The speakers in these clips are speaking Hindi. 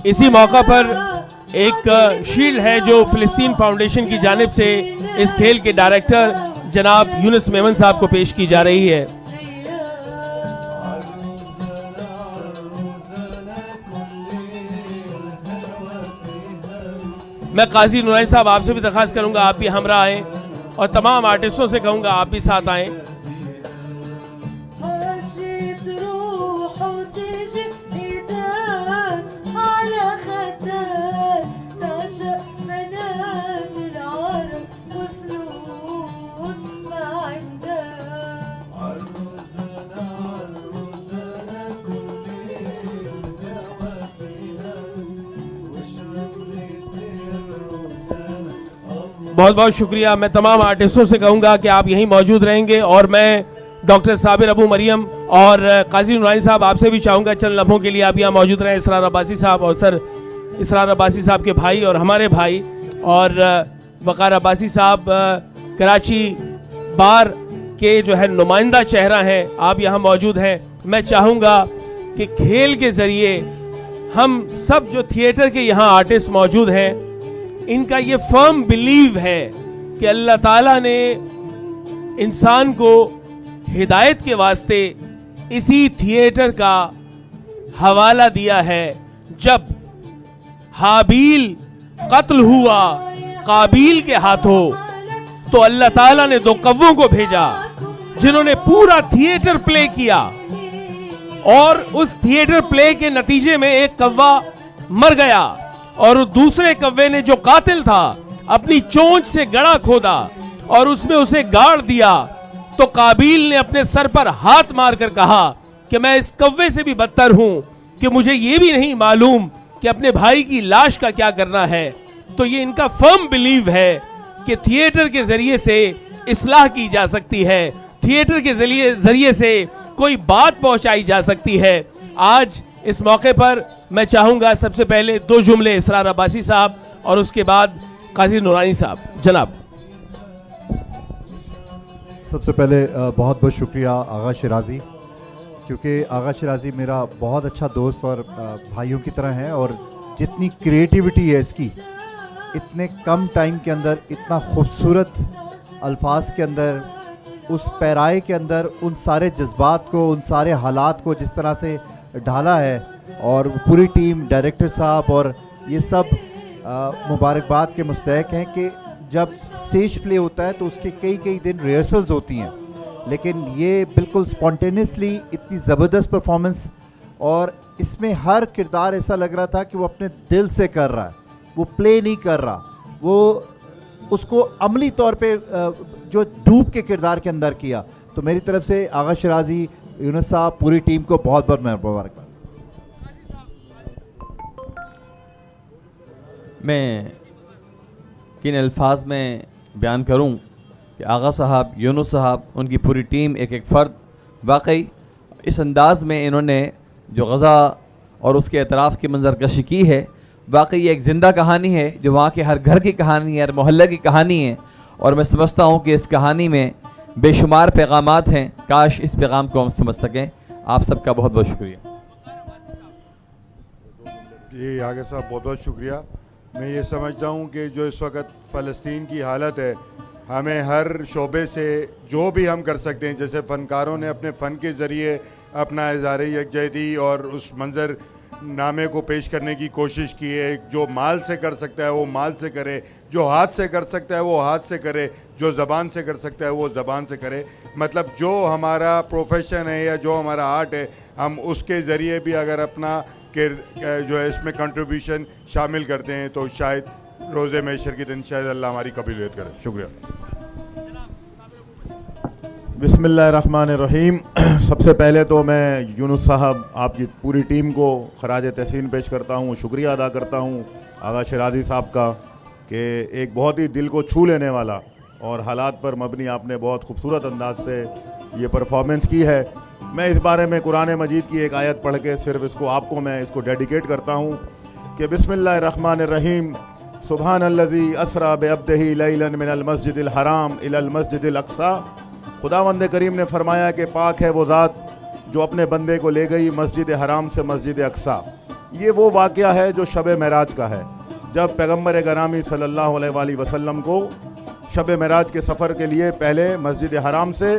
इसी मौका पर एक शील्ड है जो फिलिस्तीन फाउंडेशन की जानिब से इस खेल के डायरेक्टर जनाब यूनुस मेमन साहब को पेश की जा रही है। मैं काजी नुरानी साहब आपसे भी दरखास्त करूंगा आप भी हमरा आएं और तमाम आर्टिस्टों से कहूंगा आप भी साथ आएं। बहुत बहुत शुक्रिया। मैं तमाम आर्टिस्टों से कहूंगा कि आप यहीं मौजूद रहेंगे और मैं डॉक्टर साबिर अबू मरियम और काजी नुरानी साहब आपसे भी चाहूंगा चंद लम्हों के लिए आप यहाँ मौजूद रहें। इसरार अब्बासी साहब और सर इसरार अब्बासी साहब के भाई और हमारे भाई और वकार अब्बासी साहब कराची बार के जो है नुमाइंदा चेहरा हैं, आप यहाँ मौजूद हैं। मैं चाहूँगा कि खेल के ज़रिए हम सब जो थिएटर के यहाँ आर्टिस्ट मौजूद हैं, इनका ये फर्म बिलीव है कि अल्लाह ताला ने इंसान को हिदायत के वास्ते इसी थिएटर का हवाला दिया है। जब हाबील कत्ल हुआ काबील के हाथों तो अल्लाह ताला ने दो कव्वों को भेजा जिन्होंने पूरा थिएटर प्ले किया और उस थिएटर प्ले के नतीजे में एक कव्वा मर गया और दूसरे कव्वे ने जो कातिल था अपनी चोंच से गड़ा खोदा और उसमें उसे गाड़ दिया। तो काबील ने अपने सर पर हाथ मारकर कहा कि मैं इस कव्वे से भी बदतर हूं कि मुझे यह भी नहीं मालूम कि अपने भाई की लाश का क्या करना है। तो ये इनका फर्म बिलीव है कि थिएटर के जरिए से इस्लाह की जा सकती है, थिएटर के जरिए से कोई बात पहुंचाई जा सकती है। आज इस मौके पर मैं चाहूंगा सबसे पहले दो जुमले इसरार अब्बासी साहब और उसके बाद काजी नुरानी साहब। जनाब। सबसे पहले बहुत बहुत शुक्रिया आगा शिराजी, क्योंकि आगा शिराजी मेरा बहुत अच्छा दोस्त और भाइयों की तरह है और जितनी क्रिएटिविटी है इसकी, इतने कम टाइम के अंदर इतना खूबसूरत अल्फाज के अंदर, उस पैराए के अंदर उन सारे जज्बात को, उन सारे हालात को जिस तरह से ढाला है और पूरी टीम, डायरेक्टर साहब और ये सब मुबारकबाद के मुस्तहक हैं कि जब स्टेज प्ले होता है तो उसके कई कई दिन रिहर्सल्स होती हैं, लेकिन ये बिल्कुल स्पॉन्टेनियसली इतनी ज़बरदस्त परफॉर्मेंस और इसमें हर किरदार ऐसा लग रहा था कि वो अपने दिल से कर रहा है, वो प्ले नहीं कर रहा, वो उसको अमली तौर पे जो डूब के किरदार के अंदर किया। तो मेरी तरफ से आगा शिराजी, यूनुस साहब, पूरी टीम को बहुत बहुत मुबारकबाद। मैं किन अल्फाज में बयान करूं कि आगा साहब, यूनुस साहब, उनकी पूरी टीम, एक एक फ़र्द, वाकई इस अंदाज़ में इन्होंने जो गज़ा और उसके अतराफ़ की मंजरकशी की है, वाकई ये एक ज़िंदा कहानी है जो वहाँ के हर घर की कहानी है, हर मोहल्ले की कहानी है। और मैं समझता हूँ कि इस कहानी में बेशुमार पैगामात हैं, काश इस पैगाम को हम समझ सकें। आप सबका बहुत बहुत शुक्रिया। जी आगे साहब बहुत बहुत शुक्रिया। मैं ये समझता हूँ कि जो इस वक्त फ़लस्तीन की हालत है, हमें हर शोबे से जो भी हम कर सकते हैं, जैसे फ़नकारों ने अपने फ़न के ज़रिए अपना इज़हार यकजहती और उस मंज़र नामे को पेश करने की कोशिश की है। जो माल से कर सकता है वो माल से करे, जो हाथ से कर सकता है वो हाथ से करे, जो ज़बान से कर सकता है वो ज़बान से करे। मतलब जो हमारा प्रोफेशन है या जो हमारा आर्ट है, हम उसके ज़रिए भी अगर अपना के जो है इसमें कंट्रीब्यूशन शामिल करते हैं तो शायद रोज़े महशर के दिन शायद अल्लाह हमारी कबूलियत करे। शुक्रिया। बिस्मिल्लाहिर्रहमानिर्रहीम। सबसे पहले तो मैं यूनुस साहब, आपकी पूरी टीम को खराज तहसीन पेश करता हूँ, शुक्रिया अदा करता हूँ आगा शिराजी साहब का कि एक बहुत ही दिल को छू लेने वाला और हालात पर मबनी आपने बहुत खूबसूरत अंदाज से ये परफॉर्मेंस की है। मैं इस बारे में कुरान मजीद की एक आयत पढ़ के सिर्फ आपको मैं इसको डेडिकेट करता हूँ कि बिस्मिल्लाहिर्रहमानिर्रहीम, सुबहानल्लज़ी असरा बिअब्दिही लैलन मिनल मस्जिदिल हराम इलल मस्जिदिल अक्सा। खुदावंद करीम ने फरमाया कि पाक है वो ज़ात जो अपने बंदे को ले गई मस्जिद हराम से मस्जिद अक्सा। ये वो वाक़या है जो शब महराज का है, जब पैगम्बर गरामी सल्लल्लाहु अलैहि वसल्लम को शब महराज के सफ़र के लिए पहले मस्जिद हराम से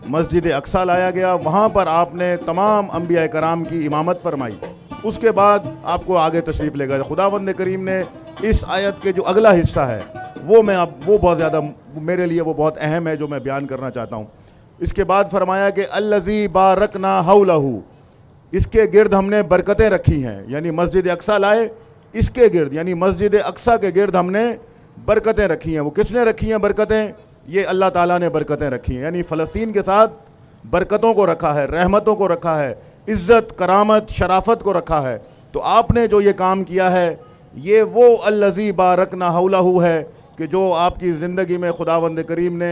मस्जिद अक्सा लाया गया। वहाँ पर आपने तमाम अंबिया कराम की इमामत फरमाई। उसके बाद आपको आगे तशरीफ़ ले गए। खुदावंद करीम ने इस आयत के जो अगला हिस्सा है वो बहुत ज़्यादा मेरे लिए वो बहुत अहम है, जो मैं बयान करना चाहता हूँ। इसके बाद फरमाया कि अल्लज़ी बारकना हौलहू, इसके गिर्द हमने बरकतें रखी हैं। यानी मस्जिद अक्सा लाए, इसके गिर्द यानी मस्जिद अक्सा के गिर्द हमने बरकतें रखी हैं। वो किसने रखी हैं बरकतें? ये अल्लाह ताला ने बरकतें रखी हैं। यानी फ़लस्तीन के साथ बरकतों को रखा है, रहमतों को रखा है, इज़्ज़त, करामत, शराफत को रखा है। तो आपने जो ये काम किया है ये वो अल्लज़ी बारकना हौलहू है कि जो आपकी ज़िंदगी में खुदावंद करीम ने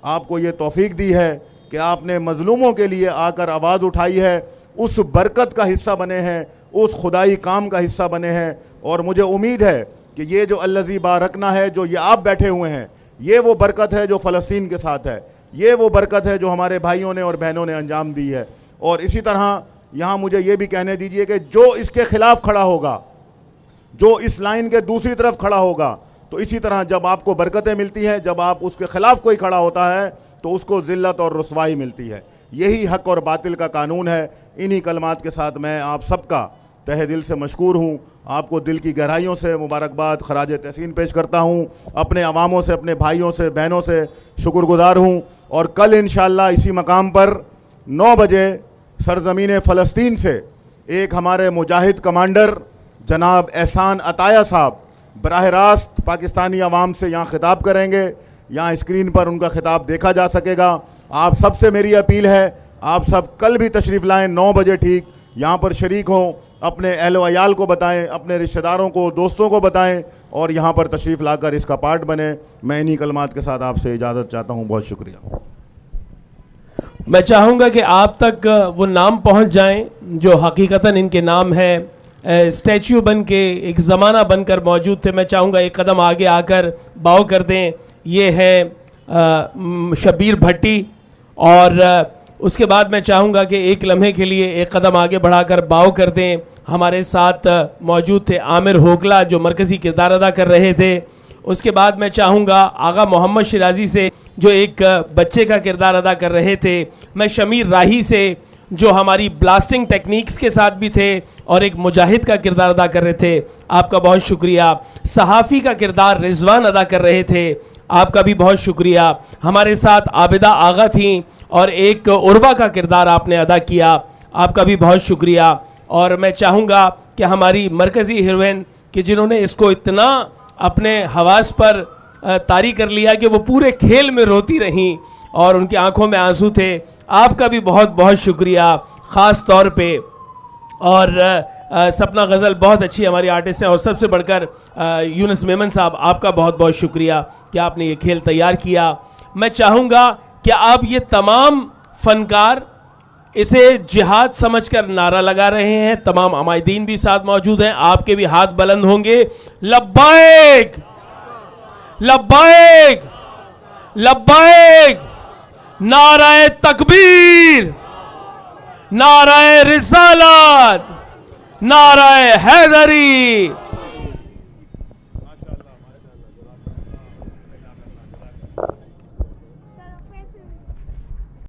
आपको ये तौफ़ीक दी है कि आपने मज़लूमों के लिए आकर आवाज़ उठाई है, उस बरकत का हिस्सा बने हैं, उस खुदाई काम का हिस्सा बने हैं। और मुझे उम्मीद है कि ये जो अल्लज़ी बारकना है, जो ये आप बैठे हुए हैं, ये वो बरकत है जो फ़लस्तीन के साथ है, ये वो बरकत है जो हमारे भाइयों ने और बहनों ने अंजाम दी है। और इसी तरह यहाँ मुझे ये भी कहने दीजिए कि जो इसके ख़िलाफ़ खड़ा होगा, जो इस लाइन के दूसरी तरफ खड़ा होगा, तो इसी तरह जब आपको बरकतें मिलती हैं, जब आप उसके ख़िलाफ़ कोई खड़ा होता है तो उसको ज़िल्लत और रुसवाई मिलती है। यही हक़ और बातिल का कानून है। इन्हीं कलमात के साथ मैं आप सबका तहे दिल से मशकूर हूँ। आपको दिल की गहराइयों से मुबारकबाद, खराज तहसीन पेश करता हूँ। अपने अवामों से, अपने भाइयों से, बहनों से शुक्रगुज़ार हूँ। और कल इंशाअल्लाह इसी मकाम पर 9 बजे सरज़मीन फ़लस्तीन से एक हमारे मुजाहिद कमांडर जनाब एहसान अताया साहब बराह रास्त पाकिस्तानी अवाम से यहाँ खिताब करेंगे। यहाँ स्क्रीन पर उनका खिताब देखा जा सकेगा। आप सबसे मेरी अपील है, आप सब कल भी तशरीफ़ लाएँ 9 बजे ठीक, यहाँ पर शरीक हों, अपने अहल वयाल को बताएं, अपने रिश्तेदारों को, दोस्तों को बताएं और यहाँ पर तशरीफ़ लाकर इसका पार्ट बने। मैं इन्हीं कलमात के साथ आपसे इजाज़त चाहता हूँ। बहुत शुक्रिया। मैं चाहूँगा कि आप तक वो नाम पहुँच जाएं जो हकीकतन इनके नाम है। स्टैच्यू बन के एक ज़माना बनकर मौजूद थे। मैं चाहूँगा एक कदम आगे आकर बाव कर दें। ये है शब्बीर भट्टी। और उसके बाद मैं चाहूँगा कि एक लम्हे के लिए एक कदम आगे बढ़ाकर बाव कर दें। हमारे साथ मौजूद थे आमिर होकला जो मरकज़ी किरदार अदा कर रहे थे। उसके बाद मैं चाहूँगा आगा मोहम्मद शिराजी से जो एक बच्चे का किरदार अदा कर रहे थे। मैं शमीर राही से जो हमारी ब्लास्टिंग टेक्निक्स के साथ भी थे और एक मुजाहिद का किरदार अदा कर रहे थे, आपका बहुत शुक्रिया। सहाफ़ी का किरदार रिजवान अदा कर रहे थे, आपका भी बहुत शुक्रिया। हमारे साथ आबिदा आगा थी और एक उर्वा का किरदार आपने अदा किया, आपका भी बहुत शुक्रिया। और मैं चाहूँगा कि हमारी मरकज़ी हीरोइन कि जिन्होंने इसको इतना अपने हवास पर तारी कर लिया कि वो पूरे खेल में रोती रहीं और उनकी आंखों में आंसू थे, आपका भी बहुत बहुत शुक्रिया ख़ास तौर पे। और सपना गज़ल बहुत अच्छी हमारी आर्टिस्ट हैं। और सबसे बढ़कर यूनुस मेमन साहब, आपका बहुत बहुत शुक्रिया कि आपने ये खेल तैयार किया। मैं चाहूँगा कि आप ये तमाम फ़नकार इसे जिहाद समझकर नारा लगा रहे हैं। तमाम अमायदीन भी साथ मौजूद हैं, आपके भी हाथ बुलंद होंगे। लब्बाइक लब्बाइक लब्बाइक, नाराए तकबीर, नाराए रिसालत, नाराए हैदरी।